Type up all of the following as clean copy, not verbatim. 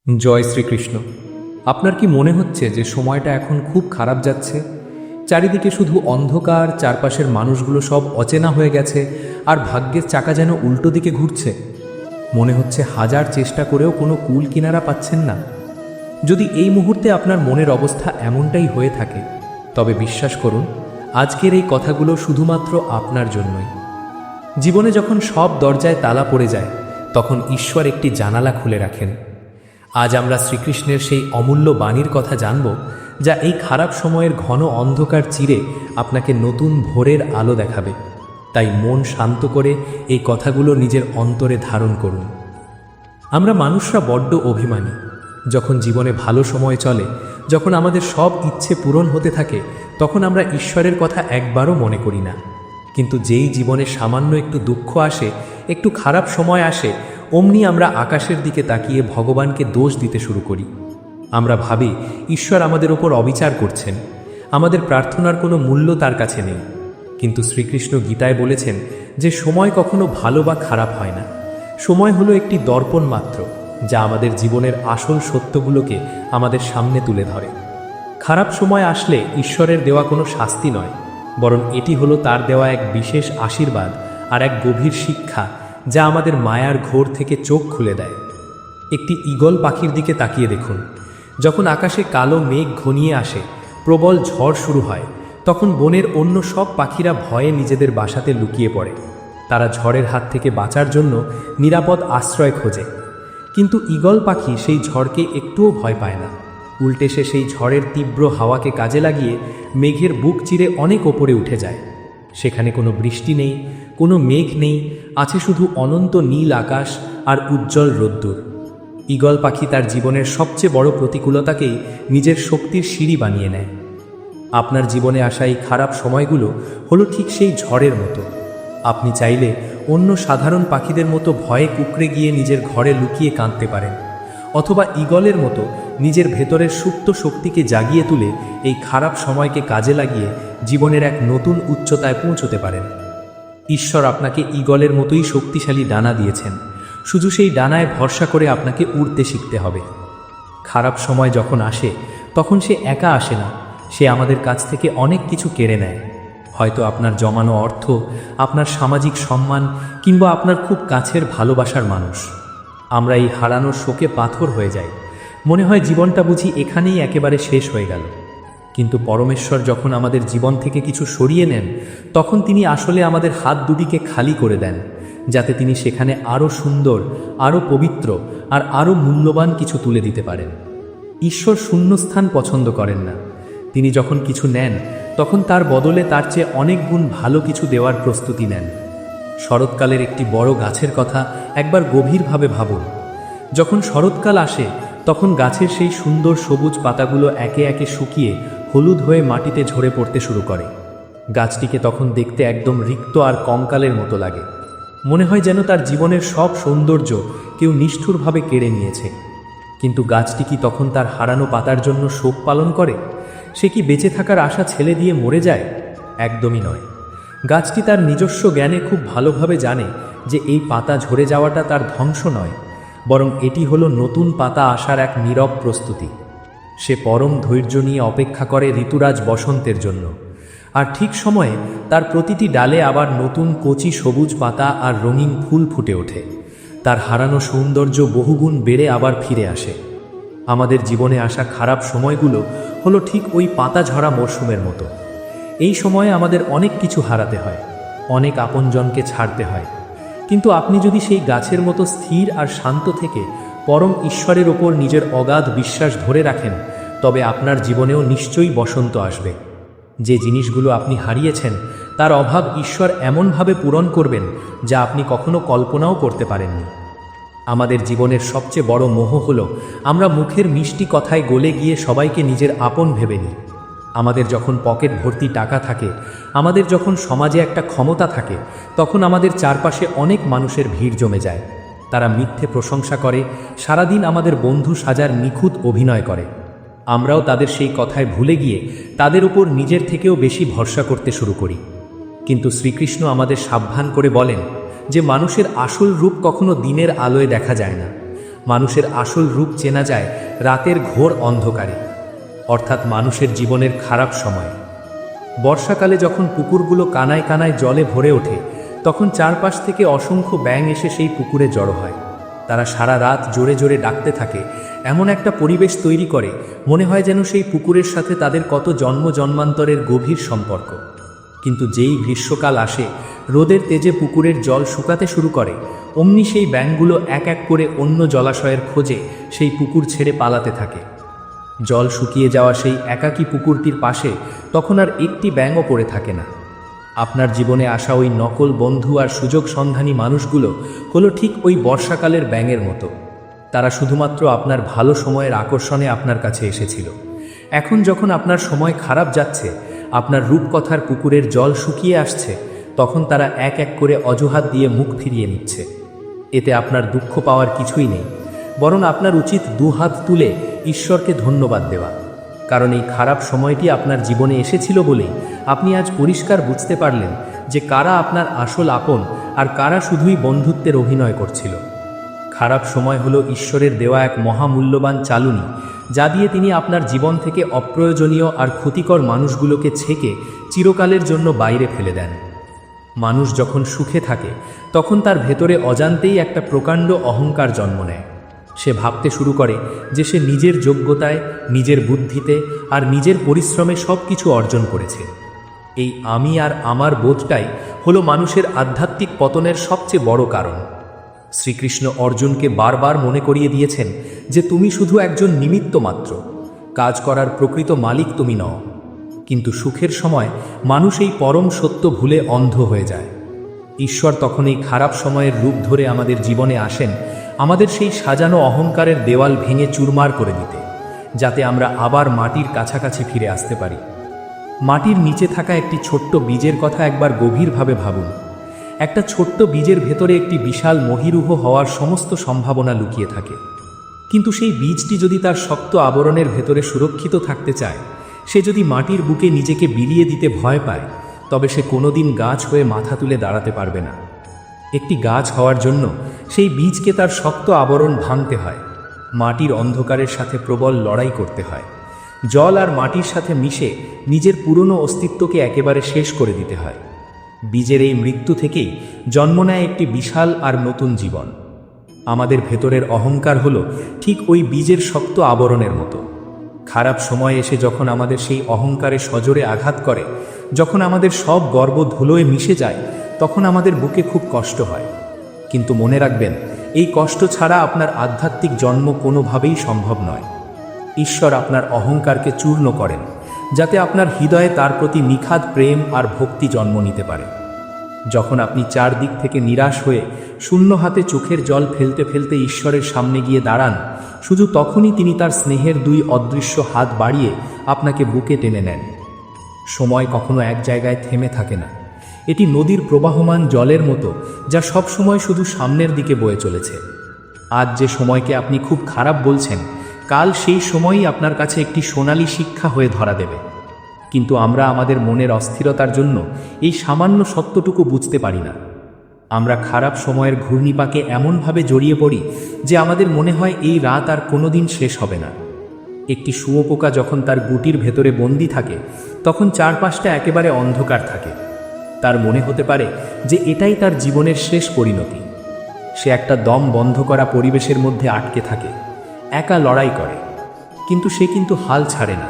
জয় শ্রীকৃষ্ণ। আপনার কি মনে হচ্ছে যে সময়টা এখন খুব খারাপ যাচ্ছে? চারিদিকে শুধু অন্ধকার, চারপাশের মানুষগুলো সব অচেনা হয়ে গেছে, আর ভাগ্যের চাকা যেন উল্টো দিকে ঘুরছে। মনে হচ্ছে হাজার চেষ্টা করেও কোনো কুল কিনারা পাচ্ছেন না। যদি এই মুহূর্তে আপনার মনের অবস্থা এমনটাই হয়ে থাকে, তবে বিশ্বাস করুন, আজকের এই কথাগুলো শুধুমাত্র আপনার জন্যই। জীবনে যখন সব দরজায় তালা পড়ে যায়, তখন ঈশ্বর একটি জানালা খুলে রাখেন। আজ আমরা শ্রীকৃষ্ণের সেই অমূল্য বাণীর কথা জানব, যা এই খারাপ সময়ের ঘন অন্ধকার চিরে আপনাকে নতুন ভোরের আলো দেখাবে। তাই মন শান্ত করে এই কথাগুলো নিজের অন্তরে ধারণ করুন। আমরা মানুষরা বড্ড অভিমানী। যখন জীবনে ভালো সময় চলে, যখন আমাদের সব ইচ্ছে পূরণ হতে থাকে, তখন আমরা ঈশ্বরের কথা একবারও মনে করি না। কিন্তু যেই জীবনে সামান্য একটু দুঃখ আসে, একটু খারাপ সময় আসে, অমনি আমরা আকাশের দিকে তাকিয়ে ভগবানকে দোষ দিতে শুরু করি। আমরা ভাবি ঈশ্বর আমাদের ওপর অবিচার করছেন, আমাদের প্রার্থনার কোনো মূল্য তার কাছে নেই। কিন্তু শ্রীকৃষ্ণ গীতায় বলেছেন যে সময় কখনো ভালো বা খারাপ হয় না। সময় হলো একটি দর্পণ মাত্র, যা আমাদের জীবনের আসল সত্যগুলোকে আমাদের সামনে তুলে ধরে। খারাপ সময় আসলে ঈশ্বরের দেওয়া কোনো শাস্তি নয়, বরং এটি হলো তার দেওয়া এক বিশেষ আশীর্বাদ আর এক গভীর শিক্ষা, যা আমাদের মায়ার ঘোর থেকে চোখ খুলে দেয়। একটি ঈগল পাখির দিকে তাকিয়ে দেখুন। যখন আকাশে কালো মেঘ ঘনিয়ে আসে, প্রবল ঝড় শুরু হয়, তখন বনের অন্য সব পাখিরা ভয়ে নিজেদের বাসাতে লুকিয়ে পড়ে। তারা ঝড়ের হাত থেকে বাঁচার জন্য নিরাপদ আশ্রয় খোঁজে। কিন্তু ঈগল পাখি সেই ঝড়কে একটুও ভয় পায় না। উল্টে সে সেই ঝড়ের তীব্র হাওয়াকে কাজে লাগিয়ে মেঘের বুক চিরে অনেক ওপরে উঠে যায়। সেখানে কোনো বৃষ্টি নেই, কোনো মেঘ নেই, আছে শুধু অনন্ত নীল আকাশ আর উজ্জ্বল রোদ্দুর। ঈগল পাখি তার জীবনের সবচেয়ে বড় প্রতিকূলতাকেই নিজের শক্তির সিঁড়ি বানিয়ে নেয়। আপনার জীবনে আসা এই খারাপ সময়গুলো হলো ঠিক সেই ঝড়ের মতো। আপনি চাইলে অন্য সাধারণ পাখিদের মতো ভয়ে কুঁকড়ে গিয়ে নিজের ঘরে লুকিয়ে কাঁদতে পারেন, অথবা ঈগলের মতো নিজের ভেতরের সুপ্ত শক্তিকে জাগিয়ে তুলে এই খারাপ সময়কে কাজে লাগিয়ে জীবনের এক নতুন উচ্চতায় পৌঁছতে পারেন। ঈশ্বর আপনাকে ঈগলের মতোই শক্তিশালী ডানা দিয়েছেন, শুধু সেই ডানায় ভরসা করে আপনাকে উড়তে শিখতে হবে। খারাপ সময় যখন আসে, তখন সে একা আসে না, সে আমাদের কাছ থেকে অনেক কিছু কেড়ে নেয়। হয়তো আপনার জমানো অর্থ, আপনার সামাজিক সম্মান, কিংবা আপনার খুব কাছের ভালোবাসার মানুষ। আমরা এই হারানোর শোকে পাথর হয়ে যাই, মনে হয় জীবনটা বুঝি এখানেই একেবারে শেষ হয়ে গেল। কিন্তু পরমেশ্বর যখন আমাদের জীবন থেকে কিছু সরিয়ে নেন, তখন তিনি আসলে আমাদের হাত দুটিকে খালি করে দেন, যাতে তিনি সেখানে আরও সুন্দর, আরও পবিত্র আর আরও মূল্যবান কিছু তুলে দিতে পারেন। ঈশ্বর শূন্যস্থান পছন্দ করেন না। তিনি যখন কিছু নেন, তখন তার বদলে তার চেয়ে অনেক গুণ ভালো কিছু দেওয়ার প্রস্তুতি নেন। শরৎকালের একটি বড় গাছের কথা একবার গভীরভাবে ভাবুন। যখন শরৎকাল আসে, তখন গাছের সেই সুন্দর সবুজ পাতাগুলো একে একে শুকিয়ে হলুদ হয়ে মাটিতে ঝরে পড়তে শুরু করে। গাছটিকে তখন দেখতে একদম রিক্ত আর কঙ্কালের মতো লাগে। মনে হয় যেন তার জীবনের সব সৌন্দর্য কেউ নিষ্ঠুরভাবে কেড়ে নিয়েছে। কিন্তু গাছটি কি তখন তার হারানো পাতার জন্য শোক পালন করে? সে কি বেঁচে থাকার আশা ছেড়ে দিয়ে মরে যায়? একদমই নয়। গাছটি তার নিজস্ব জ্ঞানে খুব ভালোভাবে জানে যে এই পাতা ঝরে যাওয়াটা তার ধ্বংস নয়, বরং এটি হলো নতুন পাতা আসার এক নীরব প্রস্তুতি। সে পরম ধৈর্য নিয়ে অপেক্ষা করে ঋতুরাজ বসন্তের জন্য, আর ঠিক সময়ে তার প্রতিটি ডালে আবার নতুন কচি সবুজ পাতা আর রঙিন ফুল ফুটে ওঠে। তার হারানো সৌন্দর্য বহুগুণ বেড়ে আবার ফিরে আসে। আমাদের জীবনে আসা খারাপ সময়গুলো হলো ঠিক ওই পাতা ঝরা মরশুমের মতো। এই সময়ে আমাদের অনেক কিছু হারাতে হয়, অনেক আপনজনকে ছাড়তে হয়। কিন্তু আপনি যদি সেই গাছের মতো স্থির আর শান্ত থেকে পরম ঈশ্বরের ওপর নিজের অগাধ বিশ্বাস ধরে রাখেন, তবে আপনার জীবনেও নিশ্চয়ই বসন্ত আসবে। যে জিনিসগুলো আপনি হারিয়েছেন, তার অভাব ঈশ্বর এমনভাবে পূরণ করবেন যা আপনি কখনো কল্পনাও করতে পারেননি। আমাদের জীবনের সবচেয়ে বড় মোহ হলো আমরা মুখের মিষ্টি কথায় গলে গিয়ে সবাইকে নিজের আপন ভেবে নিই। আমাদের যখন পকেট ভর্তি টাকা থাকে, আমাদের যখন সমাজে একটা ক্ষমতা থাকে, তখন আমাদের চারপাশে অনেক মানুষের ভিড় জমে যায়। তারা মিথ্যে প্রশংসা করে, সারাদিন আমাদের বন্ধু সাজার নিখুঁত অভিনয় করে। আমরাও তাদের সেই কথায় ভুলে গিয়ে তাদের উপর নিজের থেকেও বেশি ভরসা করতে শুরু করি। কিন্তু শ্রীকৃষ্ণ আমাদের সাবধান করে বলেন যে মানুষের আসল রূপ কখনো দিনের আলোয় দেখা যায় না। মানুষের আসল রূপ চেনা যায় রাতের ঘোর অন্ধকারে, অর্থাৎ মানুষের জীবনের খারাপ সময়। বর্ষাকালে যখন পুকুরগুলো কানায় কানায় জলে ভরে ওঠে, তখন চারপাশ থেকে অসংখ্য ব্যাঙ এসে সেই পুকুরে জড়ো হয়। তারা সারা রাত জোরে জোরে ডাকতে থাকে, এমন একটা পরিবেশ তৈরি করে মনে হয় যেন সেই পুকুরের সাথে তাদের কত জন্ম জন্মান্তরের গভীর সম্পর্ক। কিন্তু যেই গ্রীষ্মকাল আসে, রোদের তেজে পুকুরের জল শুকাতে শুরু করে, অমনি সেই ব্যাঙগুলো এক এক করে অন্য জলাশয়ের খোঁজে সেই পুকুর ছেড়ে পালাতে থাকে। জল শুকিয়ে যাওয়া সেই একাকী পুকুরটির পাশে তখন আর একটি ব্যাঙও পড়ে থাকে না। আপনার জীবনে আসা ওই নকল বন্ধু আর সুযোগ সন্ধানী মানুষগুলো হলো ঠিক ওই বর্ষাকালের ব্যাঙের মতো। তারা শুধুমাত্র আপনার ভালো সময়ের আকর্ষণে আপনার কাছে এসেছিল। এখন যখন আপনার সময় খারাপ যাচ্ছে, আপনার রূপকথার পুকুরের জল শুকিয়ে আসছে, তখন তারা এক এক করে অজুহাত দিয়ে মুখ ফিরিয়ে নিচ্ছে। এতে আপনার দুঃখ পাওয়ার কিছুই নেই, বরং আপনার উচিত দুহাত তুলে ঈশ্বরকে ধন্যবাদ দেওয়া। কারণ এই খারাপ সময়টি আপনার জীবনে এসেছিল বলেই আপনি আজ পরিষ্কার বুঝতে পারলেন যে কারা আপনার আসল আপন আর কারা শুধুই বন্ধুত্বের অভিনয় করছিল। খারাপ সময় হলো ঈশ্বরের দেওয়া এক মহামূল্যবান চালুনি, যা দিয়ে তিনি আপনার জীবন থেকে অপ্রয়োজনীয় আর ক্ষতিকর মানুষগুলোকে ছেঁকে চিরকালের জন্য বাইরে ফেলে দেন। মানুষ যখন সুখে থাকে, তখন তার ভেতরে অজান্তেই একটা প্রকাণ্ড অহংকার জন্ম নেয়। সে ভাবতে শুরু করে যে সে নিজের যোগ্যতায়, নিজের বুদ্ধিতে আর নিজের পরিশ্রমে সব কিছু অর্জন করেছে। এই আমি আর আমার বোধটাই হলো মানুষের আধ্যাত্মিক পতনের সবচেয়ে বড় কারণ। শ্রীকৃষ্ণ অর্জুনকে বারবার মনে করিয়ে দিয়েছেন যে তুমি শুধু একজন নিমিত্ত মাত্র, কাজ করার প্রকৃত মালিক তুমি নও। কিন্তু সুখের সময় মানুষ এই পরম সত্য ভুলে অন্ধ হয়ে যায়। ঈশ্বর তখন এই খারাপ সময়ের রূপ ধরে আমাদের জীবনে আসেন, আমাদের সেই সাজানো অহংকারের দেওয়াল ভেঙে চুরমার করে দিতে, যাতে আমরা আবার মাটির কাছাকাছি ফিরে আসতে পারি। মাটির নিচে থাকা একটি ছোট্ট বীজের কথা একবার গভীরভাবে ভাবুন। একটা ছোট্ট বীজের ভেতরে একটি বিশাল মহীরুহ হওয়ার সমস্ত সম্ভাবনা লুকিয়ে থাকে। কিন্তু সেই বীজটি যদি তার শক্ত আবরণের ভেতরে সুরক্ষিত থাকতে চায়, সে যদি মাটির বুকে নিজেকে বিলিয়ে দিতে ভয় পায়, তবে সে কোনোদিন গাছ হয়ে মাথা তুলে দাঁড়াতে পারবে না। একটি গাছ হওয়ার জন্য সেই বীজকে তার শক্ত আবরণ ভাঙতে হয়, মাটির অন্ধকারের সাথে প্রবল লড়াই করতে হয়, জল আর মাটির সাথে মিশে নিজের পুরনো অস্তিত্বকে একেবারে শেষ করে দিতে হয়। বীজের এই মৃত্যু থেকেই জন্ম নেয় একটি বিশাল আর নতুন জীবন। আমাদের ভেতরের অহংকার হলো ঠিক ওই বীজের শক্ত আবরণের মতো। খারাপ সময় এসে যখন আমাদের সেই অহংকারে সজোরে আঘাত করে, যখন আমাদের সব গর্ব ধুলোয় মিশে যায়, তখন আমাদের বুকে খুব কষ্ট হয়। কিন্তু মনে রাখবেন, এই কষ্ট ছাড়া আপনার আধ্যাত্মিক জন্ম কোনোভাবেই সম্ভব নয়। ঈশ্বর আপনার অহংকারকে চূর্ণ করেন, যাতে আপনার হৃদয়ে তার প্রতি নিখাদ প্রেম আর ভক্তি জন্ম নিতে পারে। যখন আপনি চারদিক থেকে নিরাশ হয়ে শূন্য হাতে চোখের জল ফেলতে ফেলতে ঈশ্বরের সামনে গিয়ে দাঁড়ান, শুধু তখনই তিনি তার স্নেহের দুই অদৃশ্য হাত বাড়িয়ে আপনাকে বুকে টেনে নেন। সময় কখনো এক জায়গায় থেমে থাকে না। এটি নদীর প্রবাহমান জলের মতো, যা সব সময় শুধু সামনের দিকে বয়ে চলেছে। আজ যে সময়কে আপনি খুব খারাপ বলছেন, কাল সেই সময়ই আপনার কাছে একটি সোনালী শিক্ষা হয়ে ধরা দেবে। কিন্তু আমরা আমাদের মনের অস্থিরতার জন্য এই সামান্য সত্যটুকু বুঝতে পারি না। আমরা খারাপ সময়ের ঘূর্ণিপাকে এমনভাবে জড়িয়ে পড়ি যে আমাদের মনে হয় এই রাত আর কোনোদিন শেষ হবে না। একটি শুঁয়োপোকা যখন তার গুটির ভেতরে বন্দি থাকে, তখন চারপাশটা একেবারে অন্ধকার থাকে। তার মনে হতে পারে যে এটাই তার জীবনের শেষ পরিণতি। সে একটা দম বন্ধ করা পরিবেশের মধ্যে আটকে থাকে, একা লড়াই করে, কিন্তু সে হাল ছাড়ে না।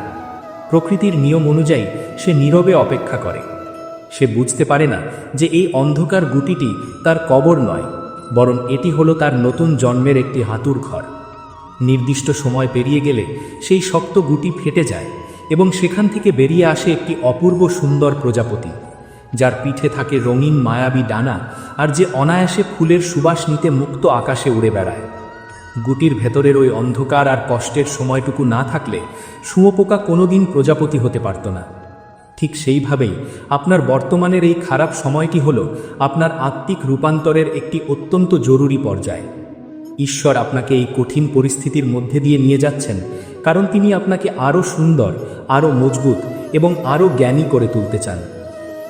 প্রকৃতির নিয়ম অনুযায়ী সে নীরবে অপেক্ষা করে। সে বুঝতে পারে না যে এই অন্ধকার গুটিটি তার কবর নয়, বরং এটি হলো তার নতুন জন্মের একটি হাতুড় ঘর। নির্দিষ্ট সময় পেরিয়ে গেলে সেই শক্ত গুটি ফেটে যায় এবং সেখান থেকে বেরিয়ে আসে একটি অপূর্ব সুন্দর প্রজাপতি, যার পিঠে থাকে রঙিন মায়াবী ডানা আর যে অনায়াসে ফুলের সুবাস নিতে মুক্ত আকাশে উড়ে বেড়ায়। গুটির ভেতরের ওই অন্ধকার আর কষ্টের সময়টুকু না থাকলে শুঁয়োপোকা কোনোদিন প্রজাপতি হতে পারত না। ঠিক সেইভাবেই আপনার বর্তমানের এই খারাপ সময়টি হলো আপনার আত্মিক রূপান্তরের একটি অত্যন্ত জরুরি পর্যায়। ঈশ্বর আপনাকে এই কঠিন পরিস্থিতির মধ্যে দিয়ে নিয়ে যাচ্ছেন, কারণ তিনি আপনাকে আরও সুন্দর, আরও মজবুত এবং আরও জ্ঞানী করে তুলতে চান।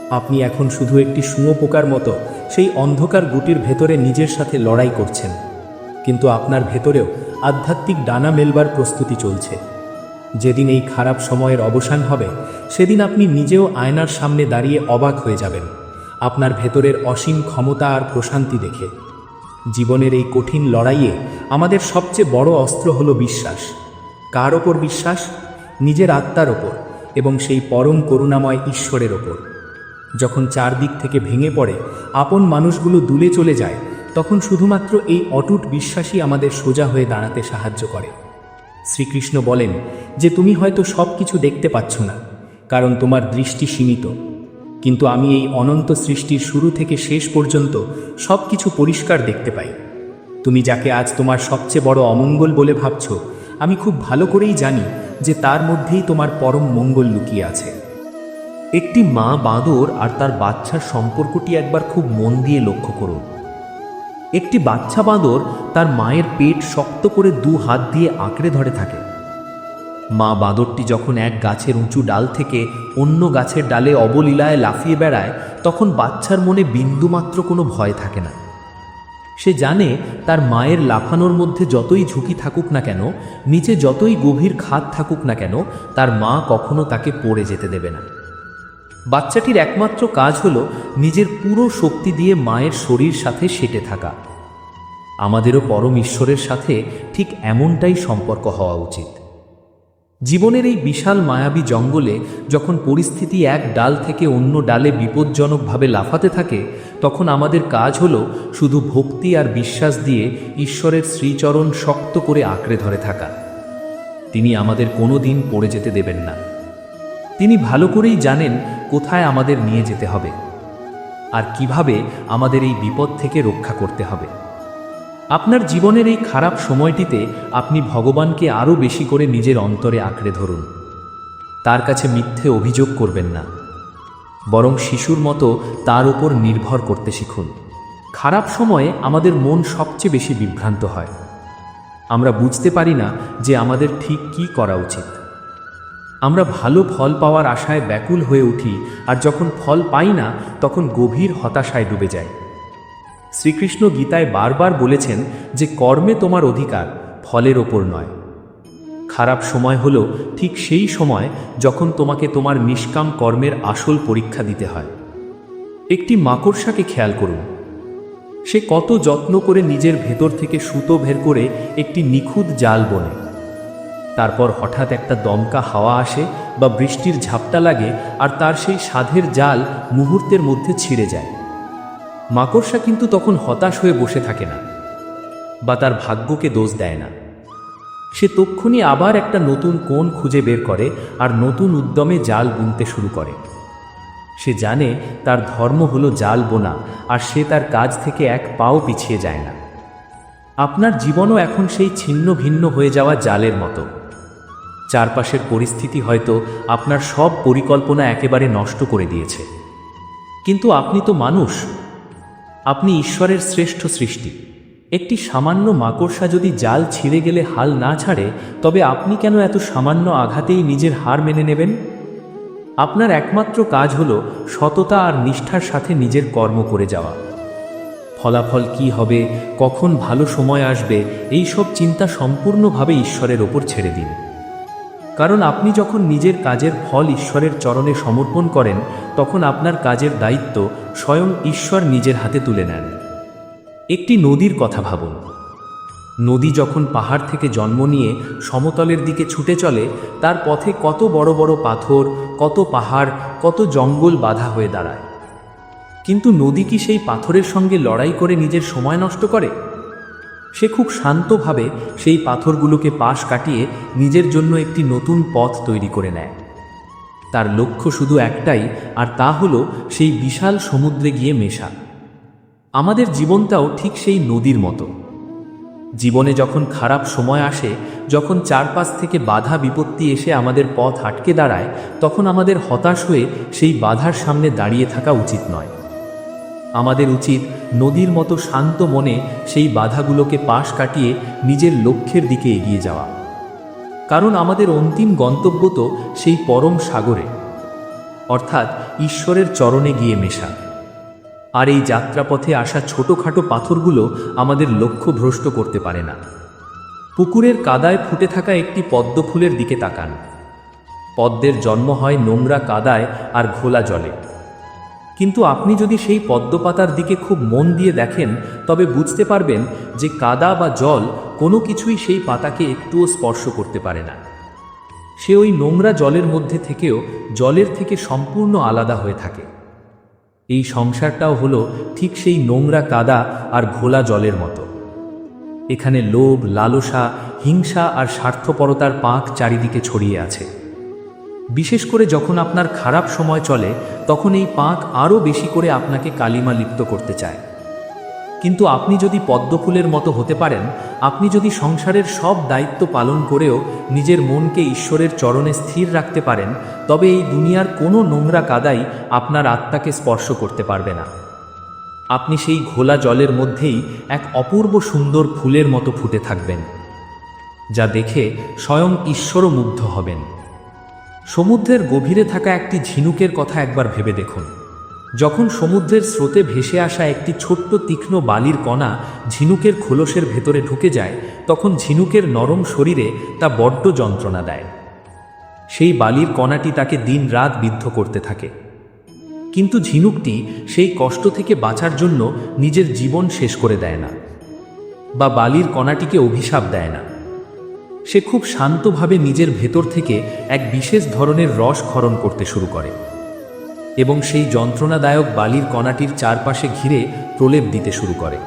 আপনি এখন শুধু একটি শুঁয়োপোকার মতো সেই অন্ধকার গুটির ভেতরে নিজের সাথে লড়াই করছেন, কিন্তু আপনার ভেতরেও আধ্যাত্মিক ডানা মেলবার প্রস্তুতি চলছে। যেদিন এই খারাপ সময়ের অবসান হবে, সেদিন আপনি নিজেও আয়নার সামনে দাঁড়িয়ে অবাক হয়ে যাবেন আপনার ভেতরের অসীম ক্ষমতা আর প্রশান্তি দেখে। জীবনের এই কঠিন লড়াইয়ে আমাদের সবচেয়ে বড় অস্ত্র হলো বিশ্বাস। কার ওপর বিশ্বাস? নিজের আত্মার ওপর এবং সেই পরম করুণাময় ঈশ্বরের ওপর। যখন চারদিক থেকে ভেঙে পড়ে, আপন মানুষগুলো দূরে চলে যায়, তখন শুধুমাত্র এই অটুট বিশ্বাসই আমাদের সোজা হয়ে দাঁড়াতে সাহায্য করে। শ্রীকৃষ্ণ বলেন যে তুমি হয়তো সব কিছু দেখতে পাচ্ছ না, কারণ তোমার দৃষ্টি সীমিত, কিন্তু আমি এই অনন্ত সৃষ্টির শুরু থেকে শেষ পর্যন্ত সব কিছু পরিষ্কার দেখতে পাই। তুমি যাকে আজ তোমার সবচেয়ে বড় অমঙ্গল বলে ভাবছ, আমি খুব ভালো করেই জানি যে তার মধ্যেই তোমার পরম মঙ্গল লুকিয়ে আছে। একটি মা বাঁদর আর তার বাচ্চার সম্পর্কটি একবার খুব মন দিয়ে লক্ষ্য করুন। একটি বাচ্চা বাঁদর তার মায়ের পেট শক্ত করে 2 হাত দিয়ে আঁকড়ে ধরে থাকে। মা বাঁদরটি যখন এক গাছের উঁচু ডাল থেকে অন্য গাছের ডালে অবলীলায় লাফিয়ে বেড়ায়, তখন বাচ্চার মনে বিন্দুমাত্র কোনো ভয় থাকে না। সে জানে তার মায়ের লাফানোর মধ্যে যতই ঝুঁকি থাকুক না কেন, নিচে যতই গভীর খাদ থাকুক না কেন, তার মা কখনো তাকে পড়ে যেতে দেবে না। বাচ্চাটির একমাত্র কাজ হলো নিজের পুরো শক্তি দিয়ে মায়ের শরীর সাথে সেটে থাকা। আমাদেরও পরম ঈশ্বরের সাথে ঠিক এমনটাই সম্পর্ক হওয়া উচিত। জীবনের এই বিশাল মায়াবী জঙ্গলে যখন পরিস্থিতি এক ডাল থেকে অন্য ডালে বিপজ্জনকভাবে লাফাতে থাকে, তখন আমাদের কাজ হলো শুধু ভক্তি আর বিশ্বাস দিয়ে ঈশ্বরের শ্রীচরণ শক্ত করে আঁকড়ে ধরে থাকা। তিনি আমাদের কোনো দিন পড়ে যেতে দেবেন না। তিনি ভালো করেই জানেন কোথায় আমাদের নিয়ে যেতে হবে আর কিভাবে আমাদের এই বিপদ থেকে রক্ষা করতে হবে। আপনার জীবনের এই খারাপ সময়টিতে আপনি ভগবানকে আরও বেশি করে নিজের অন্তরে আঁকড়ে ধরুন। তার কাছে মিথ্যে অভিযোগ করবেন না, বরং শিশুর মতো তার উপর নির্ভর করতে শিখুন। খারাপ সময়ে আমাদের মন সবচেয়ে বেশি বিভ্রান্ত হয়। আমরা বুঝতে পারি না যে আমাদের ঠিক কী করা উচিত। আমরা ভালো ফল পাওয়ার আশায় ব্যাকুল হয়ে উঠি, আর যখন ফল পাই না, তখন গভীর হতাশায় ডুবে যাই। শ্রীকৃষ্ণ গীতায় বারবার বলেছেন যে কর্মে তোমার অধিকার, ফলের ওপর নয়। খারাপ সময় হলো ঠিক সেই সময় যখন তোমাকে তোমার নিষ্কাম কর্মের আসল পরীক্ষা দিতে হয়। একটি মাকড়সাকে খেয়াল করুন। সে কত যত্ন করে নিজের ভেতর থেকে সুতো বের করে একটি নিখুঁত জাল বোনে। তারপর হঠাৎ একটা দমকা হাওয়া আসে বা বৃষ্টির ঝাপটা লাগে, আর তার সেই সাধের জাল মুহূর্তের মধ্যে ছিঁড়ে যায়। মাকড়সা কিন্তু তখন হতাশ হয়ে বসে থাকে না বা তার ভাগ্যকে দোষ দেয় না। সে তক্ষুনি আবার একটা নতুন কোণ খুঁজে বের করে আর নতুন উদ্যমে জাল বুনতে শুরু করে। সে জানে তার ধর্ম হলো জাল বোনা, আর সে তার কাজ থেকে এক পাও পিছিয়ে যায় না। আপনার জীবনও এখন সেই ছিন্ন ভিন্ন হয়ে যাওয়া জালের মতো। চারপাশের পরিস্থিতি হয়তো আপনার সব পরিকল্পনা একেবারে নষ্ট করে দিয়েছে, কিন্তু আপনি তো মানুষ, আপনি ঈশ্বরের শ্রেষ্ঠ সৃষ্টি। একটি সামান্য মাকড়সা যদি জাল ছিঁড়ে গেলে হাল না ছাড়ে, তবে আপনি কেন এত সামান্য আঘাতেই নিজের হার মেনে নেবেন? আপনার একমাত্র কাজ হলো সততা আর নিষ্ঠার সাথে নিজের কর্ম করে যাওয়া। ফলাফল কি হবে, কখন ভালো সময় আসবে, এই সব চিন্তা সম্পূর্ণভাবে ঈশ্বরের ওপর ছেড়ে দিন। কারণ আপনি যখন নিজের কাজের ফল ঈশ্বরের চরণে সমর্পণ করেন, তখন আপনার কাজের দায়িত্ব স্বয়ং ঈশ্বর নিজের হাতে তুলে নেন। একটি নদীর কথা ভাবুন। নদী যখন পাহাড় থেকে জন্ম নিয়ে সমতলের দিকে ছুটে চলে, তার পথে কত বড় বড় পাথর, কত পাহাড়, কত জঙ্গল বাধা হয়ে দাঁড়ায়। কিন্তু নদী কি সেই পাথরের সঙ্গে লড়াই করে নিজের সময় নষ্ট করে? সে খুব শান্তভাবে সেই পাথরগুলোকে পাশ কাটিয়ে নিজের জন্য একটি নতুন পথ তৈরি করে নেয়। তার লক্ষ্য শুধু একটাই, আর তা হলো সেই বিশাল সমুদ্রে গিয়ে মেশা। আমাদের জীবনটাও ঠিক সেই নদীর মতো। জীবনে যখন খারাপ সময় আসে, যখন চারপাশ থেকে বাধা বিপত্তি এসে আমাদের পথ আটকে দাঁড়ায়, তখন আমাদের হতাশ হয়ে সেই বাধার সামনে দাঁড়িয়ে থাকা উচিত নয়। আমাদের উচিত নদীর মতো শান্ত মনে সেই বাধাগুলোকে পাশ কাটিয়ে নিজের লক্ষ্যের দিকে এগিয়ে যাওয়া। কারণ আমাদের অন্তিম গন্তব্য তো সেই পরম সাগরে, অর্থাৎ ঈশ্বরের চরণে গিয়ে মেশা। আর এই যাত্রাপথে আসা ছোটোখাটো পাথরগুলো আমাদের লক্ষ্য ভ্রষ্ট করতে পারে না। পুকুরের কাদায় ফুটে থাকা একটি পদ্ম ফুলের দিকে তাকান। পদ্মের জন্ম হয় নোংরা কাদায় আর ঘোলা জলে। কিন্তু আপনি যদি সেই পদ্মপাতার দিকে খুব মন দিয়ে দেখেন, তবে বুঝতে পারবেন যে কাদা বা জল কোনো কিছুই সেই পাতাকে একটুও স্পর্শ করতে পারে না। সে ওই নোংরা জলের মধ্যে থেকেও জলের থেকে সম্পূর্ণ আলাদা হয়ে থাকে। এই সংসারটাও হলো ঠিক সেই নোংরা কাদা আর ঘোলা জলের মতো। এখানে লোভ, লালসা, হিংসা আর স্বার্থপরতার পাঁক চারিদিকে ছড়িয়ে আছে। বিশেষ করে যখন আপনার খারাপ সময় চলে, তখন এই পাঁক আরও বেশি করে আপনাকে কালিমা লিপ্ত করতে চায়। কিন্তু আপনি যদি পদ্মফুলের মতো হতে পারেন, আপনি যদি সংসারের সব দায়িত্ব পালন করেও নিজের মনকে ঈশ্বরের চরণে স্থির রাখতে পারেন, তবে এই দুনিয়ার কোনো নোংরা কাদাই আপনার আত্মাকে স্পর্শ করতে পারবে না। আপনি সেই ঘোলা জলের মধ্যেই এক অপূর্ব সুন্দর ফুলের মতো ফুটে থাকবেন, যা দেখে স্বয়ং ঈশ্বরও মুগ্ধ হবেন। সমুদ্রের গভীরে থাকা একটি ঝিনুকের কথা একবার ভেবে দেখুন। যখন সমুদ্রের স্রোতে ভেসে আসা একটি ছোট্ট তীক্ষ্ণ বালির কণা ঝিনুকের খোলসের ভেতরে ঢুকে যায়, তখন ঝিনুকের নরম শরীরে তা বড্ড যন্ত্রণা দেয়। সেই বালির কণাটি তাকে দিন-রাত বিদ্ধ করতে থাকে। কিন্তু ঝিনুকটি সেই কষ্ট থেকে বাঁচার জন্য নিজের জীবন শেষ করে দেয় না, বা বালির কণাটিকে অভিশাপ দেয় না। সে খুব শান্তভাবে নিজের ভেতর থেকে এক বিশেষ ধরনের রস ক্ষরণ করতে শুরু করে এবং সেই যন্ত্রণাদায়ক বালির কণাটির চারপাশে ঘিরে প্রলেপ দিতে শুরু করে।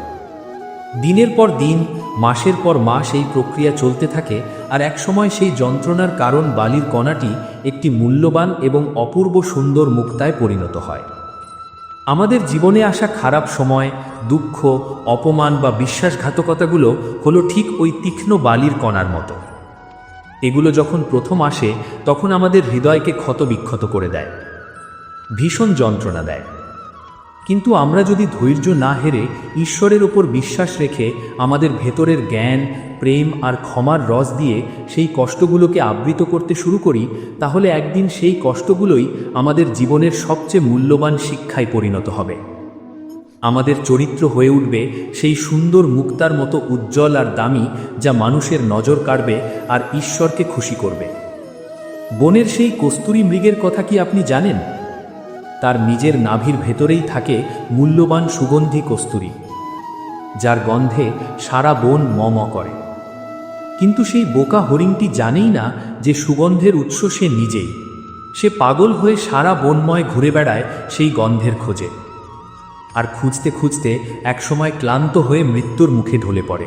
দিনের পর দিন, মাসের পর মাস এই প্রক্রিয়া চলতে থাকে, আর একসময় সেই যন্ত্রণার কারণ বালির কণাটি একটি মূল্যবান এবং অপূর্ব সুন্দর মুক্তায় পরিণত হয়। আমাদের জীবনে আসা খারাপ সময়, দুঃখ, অপমান বা বিশ্বাসঘাতকতাগুলো হলো ঠিক ওই তীক্ষ্ণ বালির কণার মতো। এগুলো যখন প্রথম আসে, তখন আমাদের হৃদয়কে ক্ষতবিক্ষত করে দেয়, ভীষণ যন্ত্রণা দেয়। কিন্তু আমরা যদি ধৈর্য না হেরে ঈশ্বরের ওপর বিশ্বাস রেখে আমাদের ভেতরের জ্ঞান, প্রেম আর ক্ষমার রস দিয়ে সেই কষ্টগুলোকে আবৃত করতে শুরু করি, তাহলে একদিন সেই কষ্টগুলোই আমাদের জীবনের সবচেয়ে মূল্যবান শিক্ষায় পরিণত হবে। আমাদের চরিত্র হয়ে উঠবে সেই সুন্দর মুক্তার মতো উজ্জ্বল আর দামি, যা মানুষের নজর কাড়বে আর ঈশ্বরকে খুশি করবে। বনের সেই কস্তুরী মৃগের কথা কি আপনি জানেন? তার নিজের নাভির ভেতরেই থাকে মূল্যবান সুগন্ধি কস্তুরী, যার গন্ধে সারা বন ম ম করে। কিন্তু সেই বোকা হরিণটি জানেই না যে সুগন্ধের উৎস সে নিজেই। সে পাগল হয়ে সারা বনময় ঘুরে বেড়ায় সেই গন্ধের খোঁজে, আর খুঁজতে খুঁজতে একসময় ক্লান্ত হয়ে মৃত্যুর মুখে ঢলে পড়ে।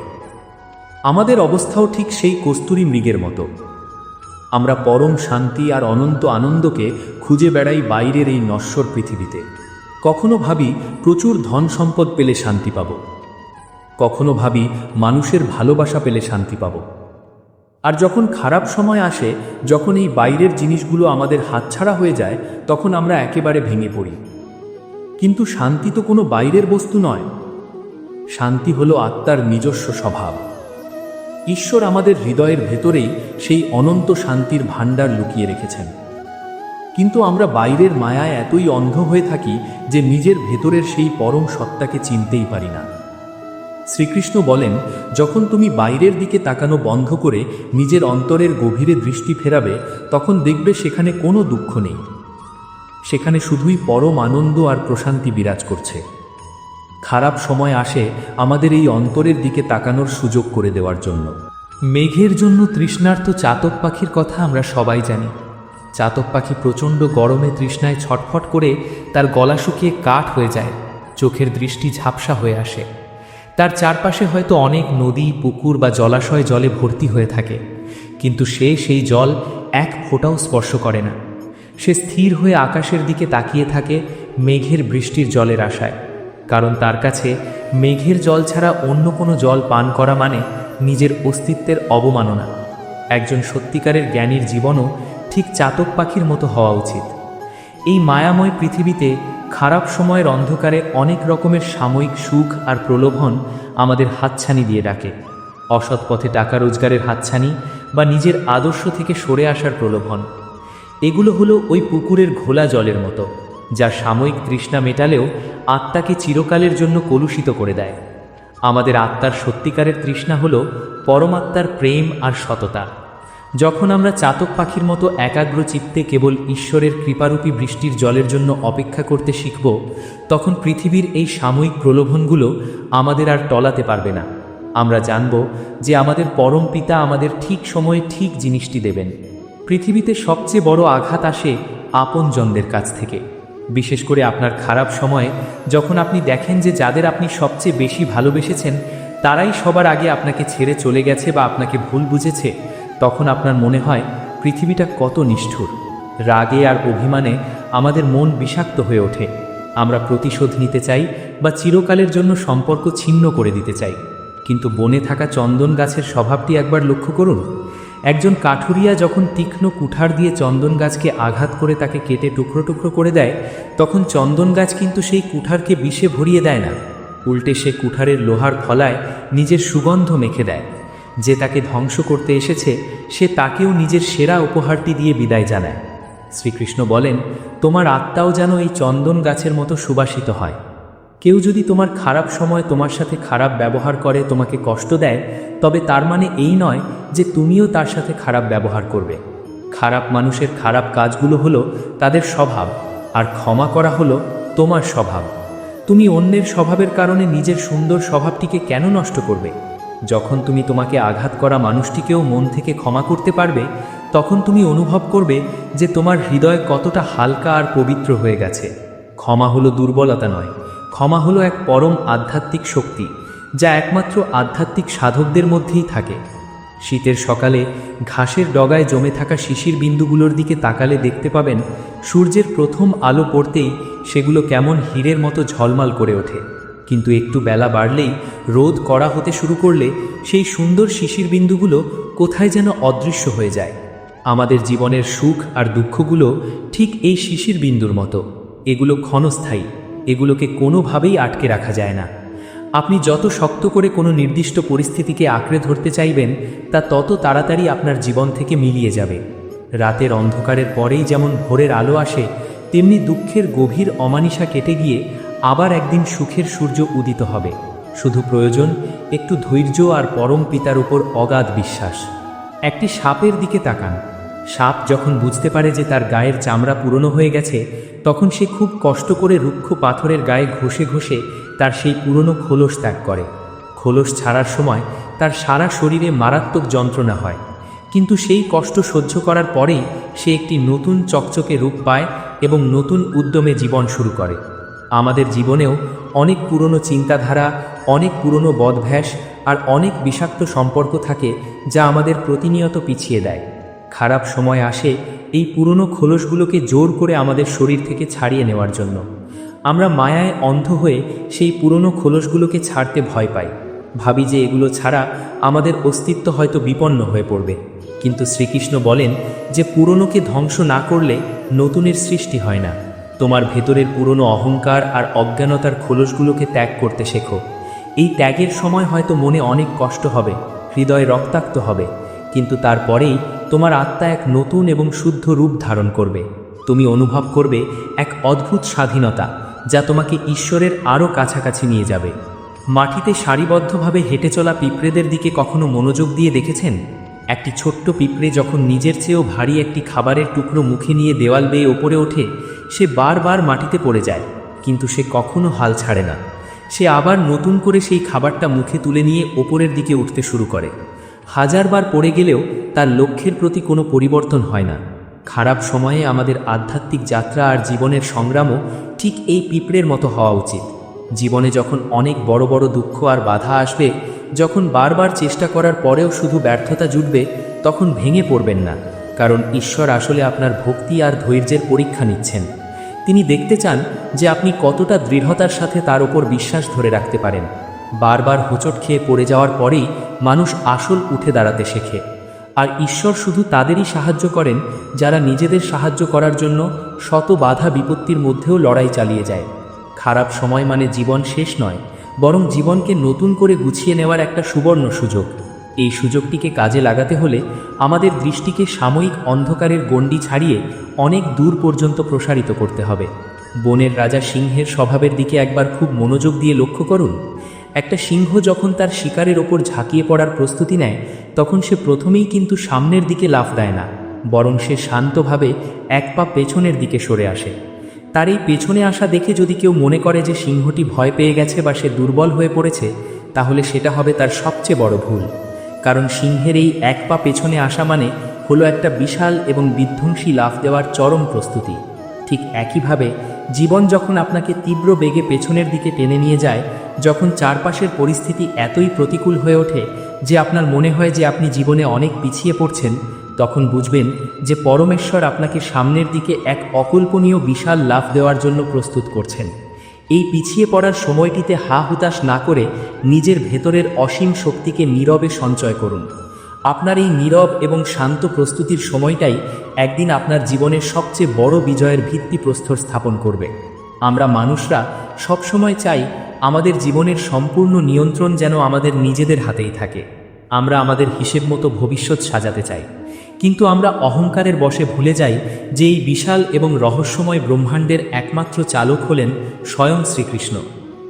আমাদের অবস্থাও ঠিক সেই কস্তুরী মৃগের মতো। আমরা পরম শান্তি আর অনন্ত আনন্দকে খুঁজে বেড়াই বাইরের এই নশ্বর পৃথিবীতে। কখনো ভাবি প্রচুর ধন সম্পদ পেলে শান্তি পাব, কখনো ভাবি মানুষের ভালোবাসা পেলে শান্তি পাব। আর যখন খারাপ সময় আসে, যখন এই বাইরের জিনিসগুলো আমাদের হাতছাড়া হয়ে যায়, তখন আমরা একেবারে ভেঙে পড়ি। কিন্তু শান্তি তো কোনো বাইরের বস্তু নয়। শান্তি হলো আত্মার নিজস্ব স্বভাব। ঈশ্বর আমাদের হৃদয়ের ভেতরেই সেই অনন্ত শান্তির ভাণ্ডার লুকিয়ে রেখেছেন। কিন্তু আমরা বাইরের মায়ায় এতই অন্ধ হয়ে থাকি যে নিজের ভেতরের সেই পরম সত্তাকে চিনতেই পারি না। শ্রীকৃষ্ণ বলেন, যখন তুমি বাইরের দিকে তাকানো বন্ধ করে নিজের অন্তরের গভীরে দৃষ্টি ফেরাবে, তখন দেখবে সেখানে কোনো দুঃখ নেই। সেখানে শুধুই পরম আনন্দ আর প্রশান্তি বিরাজ করছে। খারাপ সময় আসে আমাদের এই অন্তরের দিকে তাকানোর সুযোগ করে দেওয়ার জন্য। মেঘের জন্য তৃষ্ণার্ত চাতক পাখির কথা আমরা সবাই জানি। চাতক পাখি প্রচণ্ড গরমে তৃষ্ণায় ছটফট করে তার গলা শুকিয়ে কাঠ হয়ে যায়, চোখের দৃষ্টি ঝাপসা হয়ে আসে। তার চারপাশে হয়তো অনেক নদী, পুকুর বা জলাশয় জলে ভর্তি হয়ে থাকে, কিন্তু সে সেই জল এক ফোঁটাও স্পর্শ করে না। সে স্থির হয়ে আকাশের দিকে তাকিয়ে থাকে মেঘের বৃষ্টির জলের আশায়, কারণ তার কাছে মেঘের জল ছাড়া অন্য কোনো জল পান করা মানে নিজের অস্তিত্বের অবমাননা। একজন সত্যিকারের জ্ঞানীর জীবনও ঠিক চাতক পাখির মতো হওয়া উচিত। এই মায়াময় পৃথিবীতে খারাপ সময়ের অন্ধকারে অনেক রকমের সাময়িক সুখ আর প্রলোভন আমাদের হাতছানি দিয়ে ডাকে। অসৎ পথে টাকা রোজগারের হাতছানি বা নিজের আদর্শ থেকে সরে আসার প্রলোভন। এগুলো হলো ওই পুকুরের ঘোলা জলের মতো। যা সাময়িক তৃষ্ণা মেটালেও আত্মাকে চিরকালের জন্য কলুষিত করে দেয়। আমাদের আত্মার সত্যিকারের তৃষ্ণা হল পরমাত্মার প্রেম আর সততা। যখন আমরা চাতক পাখির মতো একাগ্র চিত্তে কেবল ঈশ্বরের কৃপারূপী বৃষ্টির জলের জন্য অপেক্ষা করতে শিখব, তখন পৃথিবীর এই সাময়িক প্রলোভনগুলো আমাদের আর টলাতে পারবে না। আমরা জানব যে আমাদের পরম পিতা আমাদের ঠিক সময়ে ঠিক জিনিসটি দেবেন। পৃথিবীতে সবচেয়ে বড় আঘাত আসে আপনজনদের কাছ থেকে, বিশেষ করে আপনার খারাপ সময়ে, যখন আপনি দেখেন যে যাদের আপনি সবচেয়ে বেশি ভালোবেসেছেন তারাই সবার আগে আপনাকে ছেড়ে চলে গেছে বা আপনাকে ভুল বুঝেছে। তখন আপনার মনে হয় পৃথিবীটা কত নিষ্ঠুর। রাগে আর অভিমানে আমাদের মন বিষাক্ত হয়ে ওঠে। আমরা প্রতিশোধ নিতে চাই বা চিরকালের জন্য সম্পর্ক ছিন্ন করে দিতে চাই। কিন্তু বনে থাকা চন্দন গাছের স্বভাবটি একবার লক্ষ্য করুন। একজন কাঠুরিয়া যখন তীক্ষ্ণ কুঠার দিয়ে চন্দন গাছকে আঘাত করে তাকে কেটে টুকরো টুকরো করে দেয়, তখন চন্দন গাছ কিন্তু সেই কুঠারকে বিষে ভরিয়ে দেয় না, উল্টে সে কুঠারের লোহার ফলায় নিজের সুগন্ধ মেখে দেয়। যে তাকে ধ্বংস করতে এসেছে সে তাকেও নিজের সেরা উপহারটি দিয়ে বিদায় জানায়। শ্রীকৃষ্ণ বলেন, তোমার আত্মাও যেন এই চন্দন গাছের মতো সুবাসিত হয়। কেউ যদি তোমার খারাপ সময় তোমার সাথে খারাপ ব্যবহার করে, তোমাকে কষ্ট দেয়, তবে তার মানে এই নয় যে তুমিও তার সাথে খারাপ ব্যবহার করবে। খারাপ মানুষের খারাপ কাজগুলো হলো তাদের স্বভাব, আর ক্ষমা করা হলো তোমার স্বভাব। তুমি অন্যের স্বভাবের কারণে নিজের সুন্দর স্বভাবটিকে কেন নষ্ট করবে? যখন তুমি তোমাকে আঘাত করা মানুষটিকেও মন থেকে ক্ষমা করতে পারবে, তখন তুমি অনুভব করবে যে তোমার হৃদয় কতটা হালকা আর পবিত্র হয়ে গেছে। ক্ষমা হলো দুর্বলতা নয়, ক্ষমা হলো এক পরম আধ্যাত্মিক শক্তি, যা একমাত্র আধ্যাত্মিক সাধকদের মধ্যেই থাকে। শীতের সকালে ঘাসের ডগায় জমে থাকা শিশির বিন্দুগুলোর দিকে তাকালে দেখতে পাবেন সূর্যের প্রথম আলো পড়তেই সেগুলো কেমন হীরের মতো ঝলমাল করে ওঠে। কিন্তু একটু বেলা বাড়লেই, রোদ কড়া হতে শুরু করলে সেই সুন্দর শিশির বিন্দুগুলো কোথায় যেন অদৃশ্য হয়ে যায়। আমাদের জীবনের সুখ আর দুঃখগুলো ঠিক এই শিশির বিন্দুর মতো। এগুলো ক্ষণস্থায়ী, এগুলোকে কোনোভাবেই আটকে রাখা যায় না। আপনি যত শক্ত করে কোনো নির্দিষ্ট পরিস্থিতিকে আঁকড়ে ধরতে চাইবেন, তা তত তাড়াতাড়ি আপনার জীবন থেকে মিলিয়ে যাবে। রাতের অন্ধকারের পরেই যেমন ভোরের আলো আসে, তেমনি দুঃখের গভীর অমানিসা কেটে গিয়ে আবার একদিন সুখের সূর্য উদিত হবে। শুধু প্রয়োজন একটু ধৈর্য আর পরম পিতার উপর অগাধ বিশ্বাস। একটি সাপের দিকে তাকান। সাপ যখন বুঝতে পারে যে তার গায়ের চামড়া পুরনো হয়ে গেছে, তখন সে খুব কষ্ট করে রুক্ষ পাথরের গায়ে ঘষে ঘষে তার সেই পুরনো খোলস ত্যাগ করে। খোলস ছাড়ার সময় তার সারা শরীরে মারাত্মক যন্ত্রণা হয়, কিন্তু সেই কষ্ট সহ্য করার পরেই সে একটি নতুন চকচকে রূপ পায় এবং নতুন উদ্যমে জীবন শুরু করে। আমাদের জীবনেও অনেক পুরনো চিন্তাধারা, অনেক পুরনো বদভ্যাস আর অনেক বিষাক্ত সম্পর্ক থাকে, যা আমাদের প্রতিনিয়ত পিছিয়ে দেয়। খারাপ সময় আসে এই পুরনো খোলসগুলোকে জোর করে আমাদের শরীর থেকে ছাড়িয়ে নেওয়ার জন্য। আমরা মায়ায় অন্ধ হয়ে সেই পুরনো খোলসগুলোকে ছাড়তে ভয় পাই, ভাবি যে এগুলো ছাড়া আমাদের অস্তিত্ব হয়তো বিপন্ন হয়ে পড়বে। কিন্তু শ্রীকৃষ্ণ বলেন যে পুরনোকে ধ্বংস না করলে নতুনের সৃষ্টি হয় না। তোমার ভেতরের পুরনো অহংকার আর অজ্ঞানতার খোলসগুলোকে ত্যাগ করতে শেখো। এই ত্যাগের সময় হয়তো মনে অনেক কষ্ট হবে, হৃদয় রক্তাক্ত হবে, কিন্তু তারপরেই তোমার আত্মা এক নতুন এবং শুদ্ধ রূপ ধারণ করবে। তুমি অনুভব করবে এক অদ্ভুত স্বাধীনতা, যা তোমাকে ঈশ্বরের আরও কাছাকাছি নিয়ে যাবে। মাটিতে সারিবদ্ধভাবে হেঁটে চলা পিঁপড়েদের দিকে কখনো মনোযোগ দিয়ে দেখেছেন? একটি ছোট্ট পিঁপড়ে যখন নিজের চেয়েও ভারী একটি খাবারের টুকরো মুখে নিয়ে দেওয়াল বেয়ে ওপরে ওঠে, সে বারবার মাটিতে পড়ে যায়, কিন্তু সে কখনো হাল ছাড়ে না। সে আবার নতুন করে সেই খাবারটা মুখে তুলে নিয়ে ওপরের দিকে উঠতে শুরু করে। হাজারবার পড়ে গেলেও তার লক্ষ্যের প্রতি কোনো পরিবর্তন হয় না। খারাপ সময়ে আমাদের আধ্যাত্মিক যাত্রা আর জীবনের সংগ্রামও ঠিক এই পিঁপড়ের মতো হওয়া উচিত। জীবনে যখন অনেক বড় বড় দুঃখ আর বাধা আসবে, যখন বারবার চেষ্টা করার পরেও শুধু ব্যর্থতা জুটবে, তখন ভেঙে পড়বেন না, কারণ ঈশ্বর আসলে আপনার ভক্তি আর ধৈর্যের পরীক্ষা নিচ্ছেন। তিনি দেখতে চান যে আপনি কতটা দৃঢ়তার সাথে তার উপর বিশ্বাস ধরে রাখতে পারেন। বারবার হোঁচট খেয়ে পড়ে যাওয়ার পরেই মানুষ আসল উঠে দাঁড়াতে শেখে, আর ঈশ্বর শুধু তাদেরই সাহায্য করেন যারা নিজেদের সাহায্য করার জন্য শত বাধা বিপত্তির মধ্যেও লড়াই চালিয়ে যায়। খারাপ সময় মানে জীবন শেষ নয়, বরং জীবনকে নতুন করে গুছিয়ে নেওয়ার একটা সুবর্ণ সুযোগ। এই সুযোগটিকে কাজে লাগাতে হলে আমাদের দৃষ্টিকে সাময়িক অন্ধকারের গণ্ডি ছাড়িয়ে অনেক দূর পর্যন্ত প্রসারিত করতে হবে। বনের রাজা সিংহের স্বভাবের দিকে একবার খুব মনোযোগ দিয়ে লক্ষ্য করুন। একটা সিংহ যখন তার শিকারের ওপর ঝাঁকিয়ে পড়ার প্রস্তুতি নেয়, তখন সে প্রথমেই কিন্তু সামনের দিকে লাফ দেয় না, বরং সে শান্তভাবে এক পা পেছনের দিকে সরে আসে। তার এই পেছনে আসা দেখে যদি কেউ মনে করে যে সিংহটি ভয় পেয়ে গেছে বা সে দুর্বল হয়ে পড়েছে, তাহলে সেটা হবে তার সবচেয়ে বড় ভুল। কারণ সিংহের এই এক পা পেছনে আসা মানে হলো একটা বিশাল এবং বিধ্বংসী লাফ দেওয়ার চরম প্রস্তুতি। ঠিক একইভাবে জীবন যখন আপনাকে তীব্র বেগে পেছনের দিকে টেনে নিয়ে যায়, যখন চারপাশের পরিস্থিতি এতই প্রতিকূল হয়ে ওঠে যে আপনার মনে হয় যে আপনি জীবনে অনেক পিছিয়ে পড়ছেন, তখন বুঝবেন যে পরমেশ্বর আপনাকে সামনের দিকে এক অকল্পনীয় বিশাল লাফ দেওয়ার জন্য প্রস্তুত করছেন। এই পিছিয়ে পড়ার সময়টিতে হা হুতাশ না করে নিজের ভেতরের অসীম শক্তিকে নীরবে সঞ্চয় করুন। আপনার এই নীরব এবং শান্ত প্রস্তুতির সময়টাই একদিন আপনার জীবনের সবচেয়ে বড় বিজয়ের ভিত্তিপ্রস্তর স্থাপন করবে। আমরা মানুষরা সবসময় চাই আমাদের জীবনের সম্পূর্ণ নিয়ন্ত্রণ যেন আমাদের নিজেদের হাতেই থাকে। আমরা আমাদের হিসেব মতো ভবিষ্যৎ সাজাতে চাই, কিন্তু আমরা অহংকারের বশে ভুলে যাই যে এই বিশাল এবং রহস্যময় ব্রহ্মাণ্ডের একমাত্র চালক হলেন স্বয়ং শ্রীকৃষ্ণ।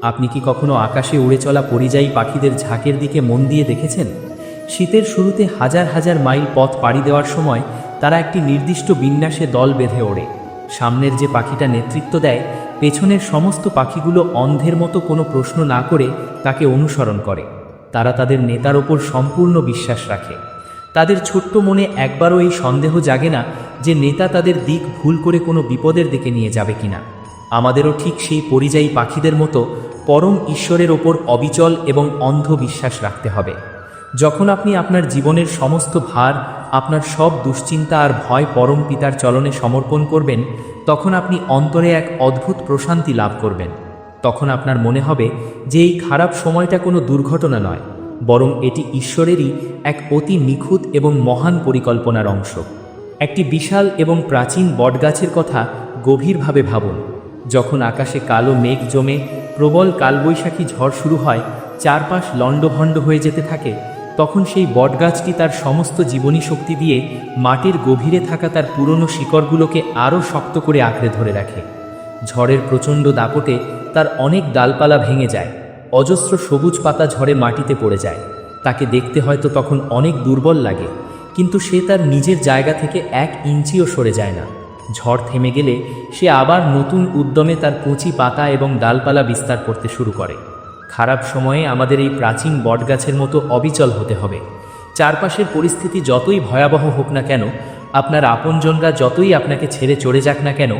আপনি কি কখনো আকাশে উড়ে চলা পরিযায়ী পাখিদের ঝাঁকের দিকে মন দিয়ে দেখেছেন? শীতের শুরুতে হাজার হাজার মাইল পথ পাড়ি দেওয়ার সময় তারা একটি নির্দিষ্ট বিন্যাসে দল বেঁধে ওড়ে। সামনের যে পাখিটা নেতৃত্ব দেয়, পেছনের সমস্ত পাখিগুলো অন্ধের মতো কোনো প্রশ্ন না করে তাকে অনুসরণ করে। তারা তাদের নেতার ওপর সম্পূর্ণ বিশ্বাস রাখে। তাদের ছোট্ট মনে একবারও এই সন্দেহ জাগে না যে নেতা তাদের দিক ভুল করে কোনো বিপদের দিকে নিয়ে যাবে কিনা। আমাদেরও ঠিক সেই পরিযায়ী পাখিদের মতো পরম ঈশ্বরের ওপর অবিচল এবং অন্ধ বিশ্বাস রাখতে হবে। যখন আপনি আপনার জীবনের সমস্ত ভার, আপনার সব দুশ্চিন্তা আর ভয় পরম পিতার চরণে সমর্পণ করবেন, তখন আপনি অন্তরে এক অদ্ভুত প্রশান্তি লাভ করবেন। তখন আপনার মনে হবে যে এই খারাপ সময়টা কোনো দুর্ঘটনা নয়, বরং এটি ঈশ্বরেরই এক অতি নিখুঁত এবং মহান পরিকল্পনার অংশ। একটি বিশাল এবং প্রাচীন বটগাছের কথা গভীরভাবে ভাবুন। যখন আকাশে কালো মেঘ জমে প্রবল কালবৈশাখী ঝড় শুরু হয়, চারপাশ লণ্ডভণ্ড হয়ে যেতে থাকে, তখন সেই বটগাছটি তার সমস্ত জীবনী শক্তি দিয়ে মাটির গভীরে থাকা তার পুরনো শিকড়গুলোকে আরও শক্ত করে আঁকড়ে ধরে রাখে। ঝড়ের প্রচণ্ড দাপটে তার অনেক ডালপালা ভেঙে যায়, অজস্র সবুজ পাতা ঝড়ে মাটিতে পড়ে যায়। তাকে দেখতে হয়তো তখন অনেক দুর্বল লাগে, কিন্তু সে তার নিজের জায়গা থেকে 1 ইঞ্চিও সরে যায় না। ঝড় থেমে গেলে সে আবার নতুন উদ্যমে তার কচি পাতা এবং ডালপালা বিস্তার করতে শুরু করে। খারাপ সময়ে আমাদের এই প্রাচীন বটগাছের মতো অবিচল হতে হবে। চারপাশের পরিস্থিতি যতই ভয়াবহ হোক না কেন, আপনার আপনজনরা যতই আপনাকে ছেড়ে চলে যাক না কেন,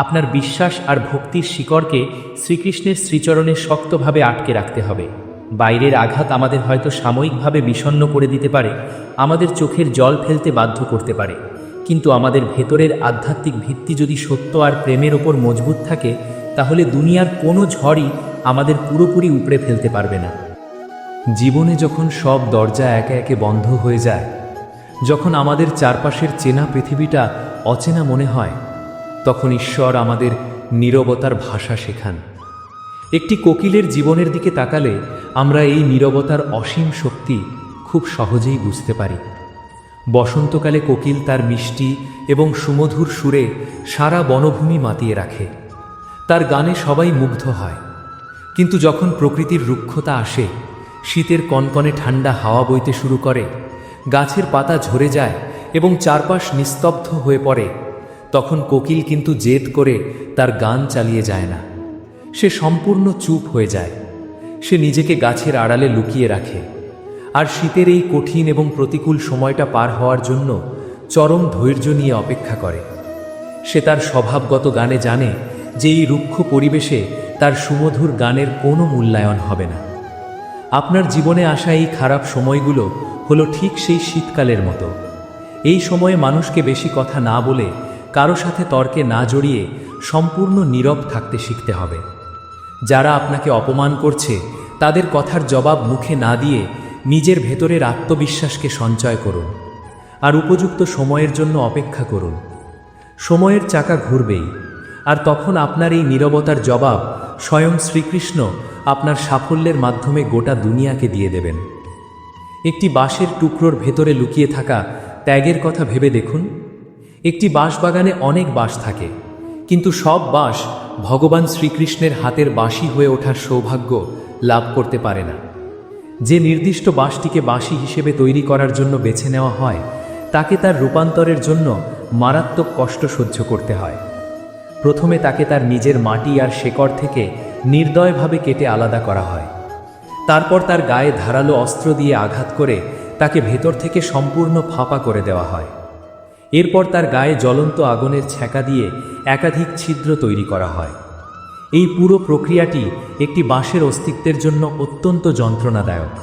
আপনার বিশ্বাস আর ভক্তির শিকড়কে শ্রীকৃষ্ণের শ্রীচরণে শক্তভাবে আটকে রাখতে হবে। বাইরের আঘাত আমাদের হয়তো সাময়িকভাবে বিষণ্ণ করে দিতে পারে, আমাদের চোখের জল ফেলতে বাধ্য করতে পারে, কিন্তু আমাদের ভেতরের আধ্যাত্মিক ভিত্তি যদি সত্য আর প্রেমের ওপর মজবুত থাকে, তাহলে দুনিয়ার কোনো ঝড়ই আমাদের পুরোপুরি উপড়ে ফেলতে পারবে না। জীবনে যখন সব দরজা একে একে বন্ধ হয়ে যায়, যখন আমাদের চারপাশের চেনা পৃথিবীটা অচেনা মনে হয়, তখন ঈশ্বর আমাদের নীরবতার ভাষা শেখান। একটি কোকিলের জীবনের দিকে তাকালে আমরা এই নীরবতার অসীম শক্তি খুব সহজেই বুঝতে পারি। বসন্তকালে কোকিল তার মিষ্টি এবং সুমধুর সুরে সারা বনভূমি মাতিয়ে রাখে। তার গানে সবাই মুগ্ধ হয়। কিন্তু যখন প্রকৃতির রুক্ষতা আসে, শীতের কনকনে ঠান্ডা হাওয়া বইতে শুরু করে, গাছের পাতা ঝরে যায় এবং চারপাশ নিস্তব্ধ হয়ে পড়ে, তখন কোকিল কিন্তু জেদ করে তার গান চালিয়ে যায় না। সে সম্পূর্ণ চুপ হয়ে যায়। সে নিজেকে গাছের আড়ালে লুকিয়ে রাখে, আর শীতের এই কঠিন এবং প্রতিকূল সময়টা পার হওয়ার জন্য চরম ধৈর্য নিয়ে অপেক্ষা করে। সে তার স্বভাবগত গানে জানে যে এই রুক্ষ পরিবেশে তার সুমধুর গানের কোনো মূল্যায়ন হবে না। আপনার জীবনে আসা এই খারাপ সময়গুলো হলো ঠিক সেই শীতকালের মতো। এই সময়ে মানুষকে বেশি কথা না বলে, কারো সাথে তর্কে না জড়িয়ে সম্পূর্ণ নীরব থাকতে শিখতে হবে। যারা আপনাকে অপমান করছে তাদের কথার জবাব মুখে না দিয়ে নিজের ভেতরের আত্মবিশ্বাসকে সঞ্চয় করুন, আর উপযুক্ত সময়ের জন্য অপেক্ষা করুন। সময়ের চাকা ঘুরবেই, আর তখন আপনার এই নীরবতার জবাব স্বয়ং শ্রীকৃষ্ণ আপনার সাফল্যের মাধ্যমে গোটা দুনিয়াকে দিয়ে দেবেন। একটি বাঁশের টুকরোর ভেতরে লুকিয়ে থাকা ত্যাগের কথা ভেবে দেখুন। একটি বাঁশবাগানে অনেক বাঁশ থাকে, কিন্তু সব বাঁশ ভগবান শ্রীকৃষ্ণের হাতের বাঁশি হয়ে ওঠার সৌভাগ্য লাভ করতে পারে না। যে নির্দিষ্ট বাঁশটিকে বাঁশি হিসেবে তৈরি করার জন্য বেছে নেওয়া হয়, তাকে তার রূপান্তরের জন্য মারাত্মক কষ্ট সহ্য করতে হয়। প্রথমে তাকে তার নিজের মাটি আর শেকড় থেকে নির্দয়ভাবে কেটে আলাদা করা হয়। তারপর তার গায়ে ধারালো অস্ত্র দিয়ে আঘাত করে তাকে ভেতর থেকে সম্পূর্ণ ফাঁপা করে দেওয়া হয়। এরপর তার গায়ে জ্বলন্ত আগুনের ছ্যাঁকা দিয়ে একাধিক ছিদ্র তৈরি করা হয়। এই পুরো প্রক্রিয়াটি একটি বাঁশের অস্তিত্বের জন্য অত্যন্ত যন্ত্রণাদায়ক।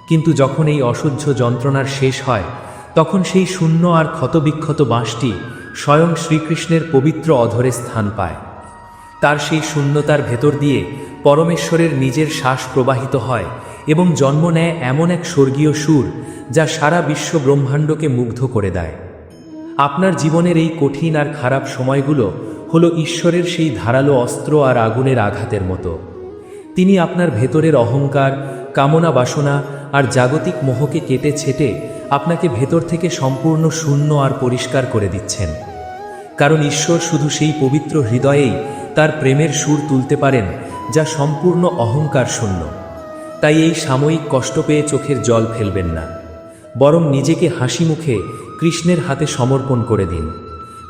কিন্তু যখন এই অসহ্য যন্ত্রণার শেষ হয়, তখন সেই শূন্য আর ক্ষতবিক্ষত বাঁশটি স্বয়ং শ্রীকৃষ্ণের পবিত্র অধরে স্থান পায়। তার সেই শূন্যতার ভেতর দিয়ে পরমেশ্বরের নিজের শ্বাস প্রবাহিত হয় এবং জন্ম নেয় এমন এক স্বর্গীয় সুর যা সারা বিশ্ব ব্রহ্মাণ্ডকে মুগ্ধ করে দেয়। আপনার জীবনের এই কঠিন আর খারাপ সময়গুলো হলো ঈশ্বরের সেই ধারালো অস্ত্র আর আগুনের আঘাতের মতো। তিনি আপনার ভেতরের অহংকার, কামনা বাসনা আর জাগতিক মোহকে কেটে ছেটে আপনাকে ভেতর থেকে সম্পূর্ণ শূন্য আর পরিষ্কার করে দিচ্ছেন। কারণ ঈশ্বর শুধু সেই পবিত্র হৃদয়েই তার প্রেমের সুর তুলতে পারেন যা সম্পূর্ণ অহংকার শূন্য। তাই এই সাময়িক কষ্ট পেয়ে চোখের জল ফেলবেন না, বরং নিজেকে হাসি মুখে কৃষ্ণের হাতে সমর্পণ করে দিন,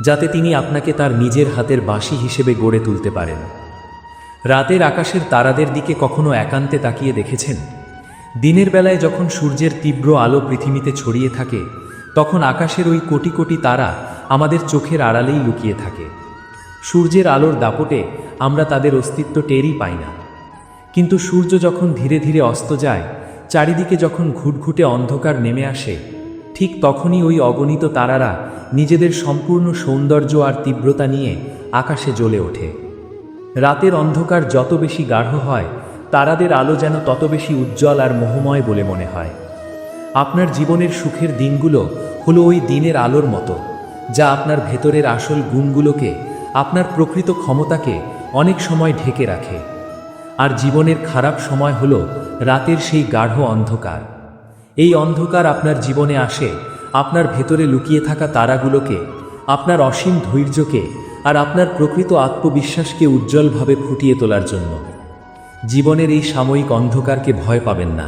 যাতে তিনি আপনাকে তার নিজের হাতের বাঁশি হিসেবে গড়ে তুলতে পারেন। রাতের আকাশের তারাদের দিকে কখনো একান্তে তাকিয়ে দেখেছেন? দিনের বেলায় যখন সূর্যের তীব্র আলো পৃথিবীতে ছড়িয়ে থাকে, তখন আকাশের ওই কোটি কোটি তারা আমাদের চোখের আড়ালেই লুকিয়ে থাকে। সূর্যের আলোর দাপটে আমরা তাদের অস্তিত্ব টেরই পাই না। কিন্তু সূর্য যখন ধীরে ধীরে অস্ত যায়, চারিদিকে যখন ঘুটঘুটে অন্ধকার নেমে আসে, ঠিক তখনই ওই অগণিত তারারা নিজেদের সম্পূর্ণ সৌন্দর্য আর তীব্রতা নিয়ে আকাশে জ্বলে ওঠে। রাতের অন্ধকার যত বেশি গাঢ় হয়, তারাদের আলো যেন তত বেশি উজ্জ্বল আর মোহময় বলে মনে হয়। আপনার জীবনের সুখের দিনগুলো হলো ওই দিনের আলোর মতো, যা আপনার ভেতরের আসল গুণগুলোকে, আপনার প্রকৃত ক্ষমতাকে অনেক সময় ঢেকে রাখে। আর জীবনের খারাপ সময় হলো রাতের সেই গাঢ় অন্ধকার। এই অন্ধকার আপনার জীবনে আসে আপনার ভেতরে লুকিয়ে থাকা তারাগুলোকে, আপনার অসীম ধৈর্যকে আর আপনার প্রকৃত আত্মবিশ্বাসকে উজ্জ্বলভাবে ফুটিয়ে তোলার জন্য। জীবনের এই সাময়িক অন্ধকারকে ভয় পাবেন না,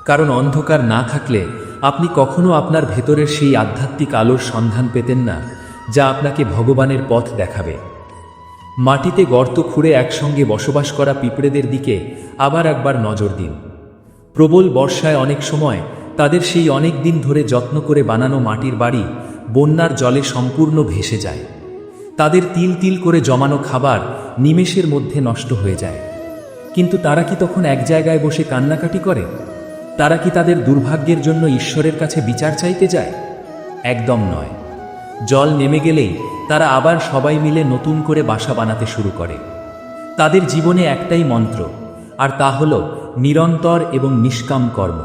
কারণ অন্ধকার না থাকলে আপনি কখনো আপনার ভেতরের সেই আধ্যাত্মিক আলোর সন্ধান পেতেন না, যা আপনাকে ভগবানের পথ দেখাবে। মাটিতে গর্ত খুঁড়ে একসঙ্গে বসবাস করা পিঁপড়েদের দিকে আবার একবার নজর দিন। প্রবল বর্ষায় অনেক সময় তাদের সেই অনেক দিন ধরে যত্ন করে বানানো মাটির বাড়ি বন্যার জলে সম্পূর্ণ ভেসে যায়। তাদের তিল তিল করে জমানো খাবার নিমেষের মধ্যে নষ্ট হয়ে যায়। কিন্তু তারা কি তখন এক জায়গায় বসে কান্নাকাটি করে? তারা কি তাদের দুর্ভাগ্যের জন্য ঈশ্বরের কাছে বিচার চাইতে যায়? একদম নয়। জল নেমে গেলেই তারা আবার সবাই মিলে নতুন করে বাসা বানাতে শুরু করে। তাদের জীবনে একটাই মন্ত্র, আর তা হলো নিরন্তর এবং নিষ্কাম কর্ম।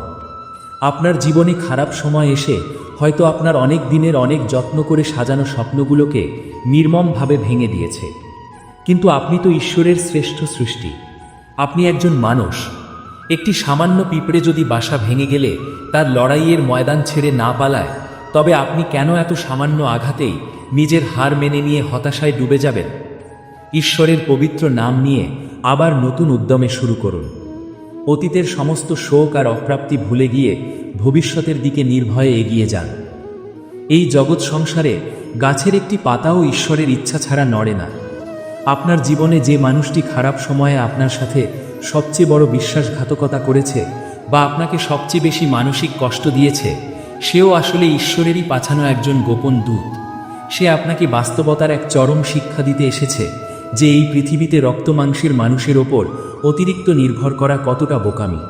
আপনার জীবনে খারাপ সময় এসে হয়তো আপনার অনেক দিনের অনেক যত্ন করে সাজানো স্বপ্নগুলোকে নির্মমভাবে ভেঙে দিয়েছে। কিন্তু আপনি তো ঈশ্বরের শ্রেষ্ঠ সৃষ্টি। আপনি একজন মানুষ। একটি সামান্য পিঁপড়ে যদি বাসা ভেঙে গেলে তার লড়াইয়ের ময়দান ছেড়ে না পালায়, তবে আপনি কেন এত সামান্য আঘাতেই নিজের হার মেনে নিয়ে হতাশায় ডুবে যাবেন? ঈশ্বরের পবিত্র নাম নিয়ে আবার নতুন উদ্যমে শুরু করুন। অতীতের সমস্ত শোক আর অপ্রাপ্তি ভুলে গিয়ে ভবিষ্যতের দিকে নির্ভয়ে এগিয়ে যান। এই জগৎ সংসারে গাছের একটি পাতাও ঈশ্বরের ইচ্ছা ছাড়া নড়ে না। আপনার জীবনে যে মানুষটি খারাপ সময়ে আপনার সাথে সবচেয়ে বড় বিশ্বাসঘাতকতা করেছে বা আপনাকে সবচেয়ে বেশি মানসিক কষ্ট দিয়েছে, সেও আসলে ঈশ্বরেরই পাঠানো একজন গোপন দূত। সে আপনাকে বাস্তবতার এক চরম শিক্ষা দিতে এসেছে যে এই পৃথিবীতে রক্তমাংসের মানুষের ওপর অতিরিক্ত নির্ভর করা কতটা বোকামি।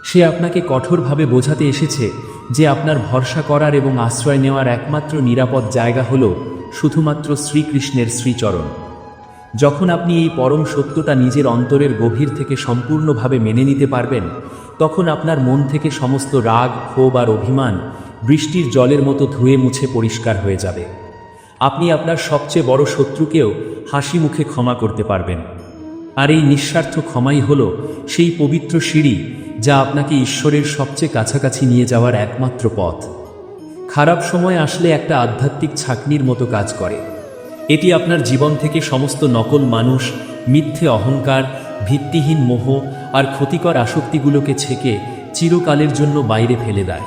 সে আপনাকে কঠোরভাবে বোঝাতে এসেছে যে আপনার ভরসা করার এবং আশ্রয় নেওয়ার একমাত্র নিরাপদ জায়গা হল শুধুমাত্র শ্রীকৃষ্ণের শ্রীচরণ। যখন আপনি এই পরম সত্যটা নিজের অন্তরের গভীর থেকে সম্পূর্ণভাবে মেনে নিতে পারবেন, তখন আপনার মন থেকে সমস্ত রাগ, ক্ষোভ আর অভিমান বৃষ্টির জলের মতো ধুয়ে মুছে পরিষ্কার হয়ে যাবে। আপনি আপনার সবচেয়ে বড় শত্রুকেও হাসি মুখে ক্ষমা করতে পারবেন। আর এই নিঃস্বার্থ ক্ষমাই হলো সেই পবিত্র সিঁড়ি যা আপনাকে ঈশ্বরের সবচেয়ে কাছাকাছি নিয়ে যাওয়ার একমাত্র পথ। খারাপ সময় আসলে একটা আধ্যাত্মিক ছাঁকনির মতো কাজ করে। এটি আপনার জীবন থেকে সমস্ত নকল মানুষ, মিথ্যে অহংকার, ভিত্তিহীন মোহ আর ক্ষতিকর আসক্তিগুলোকে ছেঁকে চিরকালের জন্য বাইরে ফেলে দেয়।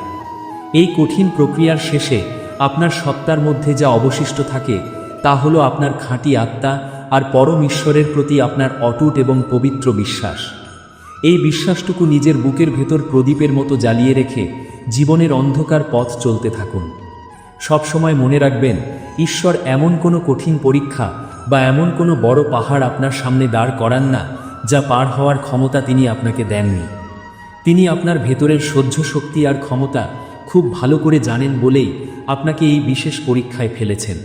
এই কঠিন প্রক্রিয়ার শেষে আপনার সত্তার মধ্যে যা অবশিষ্ট থাকে তা হলো আপনার খাঁটি আত্মা আর পরম ঈশ্বরের প্রতি আপনার অটুট এবং পবিত্র বিশ্বাস। এই বিশ্বাসটুকু নিজের বুকের ভেতর প্রদীপের মতো জ্বালিয়ে রেখে জীবনের অন্ধকার পথ চলতে থাকুন। সবসময় মনে রাখবেন, ঈশ্বর এমন কোনো কঠিন পরীক্ষা বা এমন কোনো বড় পাহাড় আপনার সামনে দাঁড় করান না যা পার হওয়ার ক্ষমতা তিনি আপনাকে দেননি। তিনি আপনার ভেতরের সহ্য শক্তি আর ক্ষমতা খুব ভালো করে জানেন বলেই আপনাকে এই বিশেষ পরীক্ষায় ফেলেছেন।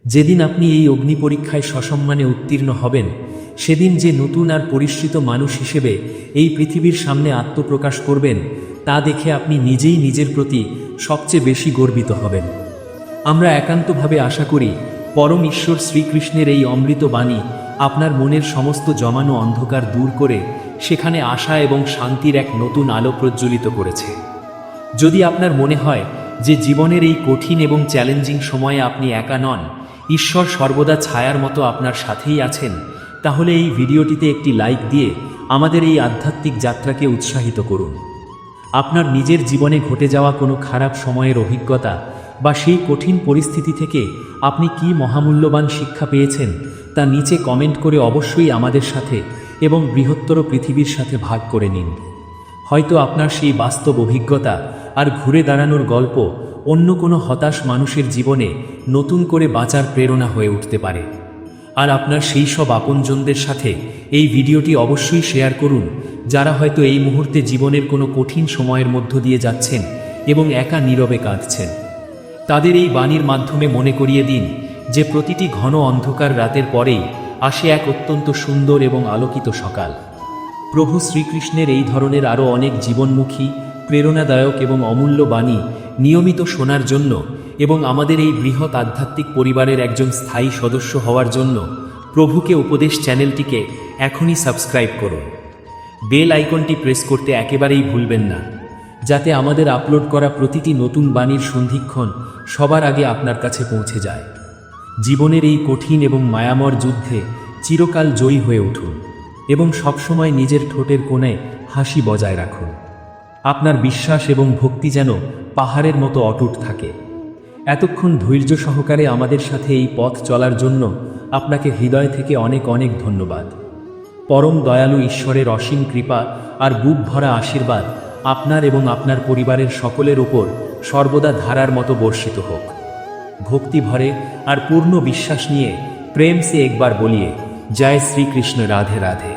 যেদিন আপনি এই অগ্নি পরীক্ষায় সসম্মানে উত্তীর্ণ হবেন, সেদিন যে নতুন আর পরিশ্রিত মানুষ হিসেবে এই পৃথিবীর সামনে আত্মপ্রকাশ করবেন, তা দেখে আপনি নিজেই নিজের প্রতি সবচেয়ে বেশি গর্বিত হবেন। আমরা একান্তভাবে আশা করি পরম ঈশ্বর শ্রীকৃষ্ণের এই অমৃত বাণী আপনার মনের সমস্ত জমানো অন্ধকার দূর করে সেখানে আশা এবং শান্তির এক নতুন আলো প্রজ্বলিত করেছে। যদি আপনার মনে হয় যে জীবনের এই কঠিন এবং চ্যালেঞ্জিং সময়ে আপনি একা নন, ঈশ্বর সর্বদা ছায়ার মতো আপনার সাথেই আছেন, তাহলে এই ভিডিওটিতে একটি লাইক দিয়ে আমাদের এই আধ্যাত্মিক যাত্রাকে উৎসাহিত করুন। আপনার নিজের জীবনে ঘটে যাওয়া কোনো খারাপ সময়ের অভিজ্ঞতা বা সেই কঠিন পরিস্থিতি থেকে আপনি কি মহামূল্যবান শিক্ষা পেয়েছেন তা নিচে কমেন্ট করে অবশ্যই আমাদের সাথে এবং বৃহত্তর পৃথিবীর সাথে ভাগ করে নিন। হয়তো আপনার সেই বাস্তব অভিজ্ঞতা আর ঘুরে দাঁড়ানোর গল্প অন্য কোনো হতাশ মানুষের জীবনে নতুন করে বাঁচার প্রেরণা হয়ে উঠতে পারে। আর আপনার সেই সব আপনজনদের সাথে এই ভিডিওটি অবশ্যই শেয়ার করুন যারা হয়তো এই মুহূর্তে জীবনের কোনো কঠিন সময়ের মধ্য দিয়ে যাচ্ছেন এবং একা নীরবে কাঁদছেন। তাদের এই বাণীর মাধ্যমে মনে করিয়ে দিন যে প্রতিটি ঘন অন্ধকার রাতের পরেই আসে এক অত্যন্ত সুন্দর এবং আলোকিত সকাল। প্রভু শ্রীকৃষ্ণের এই ধরনের আরও অনেক জীবনমুখী, প্রেরণাদায়ক এবং অমূল্য বাণী নিয়মিত শোনার জন্য এবং আমাদের এই বৃহৎ আধ্যাত্মিক পরিবারের একজন স্থায়ী সদস্য হওয়ার জন্য প্রভুকে উপদেশ চ্যানেলটিকে এখনই সাবস্ক্রাইব করুন। বেল আইকনটি প্রেস করতে একেবারেই ভুলবেন না, যাতে আমাদের আপলোড করা প্রতিটি নতুন বাণীর সন্ধিক্ষণ সবার আগে আপনার কাছে পৌঁছে যায়। জীবনের এই কঠিন এবং মায়াময় যুদ্ধে চিরকাল জয়ী হয়ে উঠুন এবং সবসময় নিজের ঠোঁটের কোণে হাসি বজায় রাখুন। আপনার বিশ্বাস এবং ভক্তি যেন পাহাড়ের মতো অটুট থাকে। এতক্ষণ ধৈর্য সহকারে আমাদের সাথে এই পথ চলার জন্য আপনাকে হৃদয় থেকে অনেক অনেক ধন্যবাদ। পরম দয়ালু ঈশ্বরের অসীম কৃপা আর বুক ভরা আশীর্বাদ আপনার এবং আপনার পরিবারের সকলের ওপর সর্বদা ধারার মতো বর্ষিত হোক। ভক্তি ভরে আর পূর্ণ বিশ্বাস নিয়ে প্রেম সে একবার বলিয়ে জয় শ্রীকৃষ্ণ, রাধে রাধে।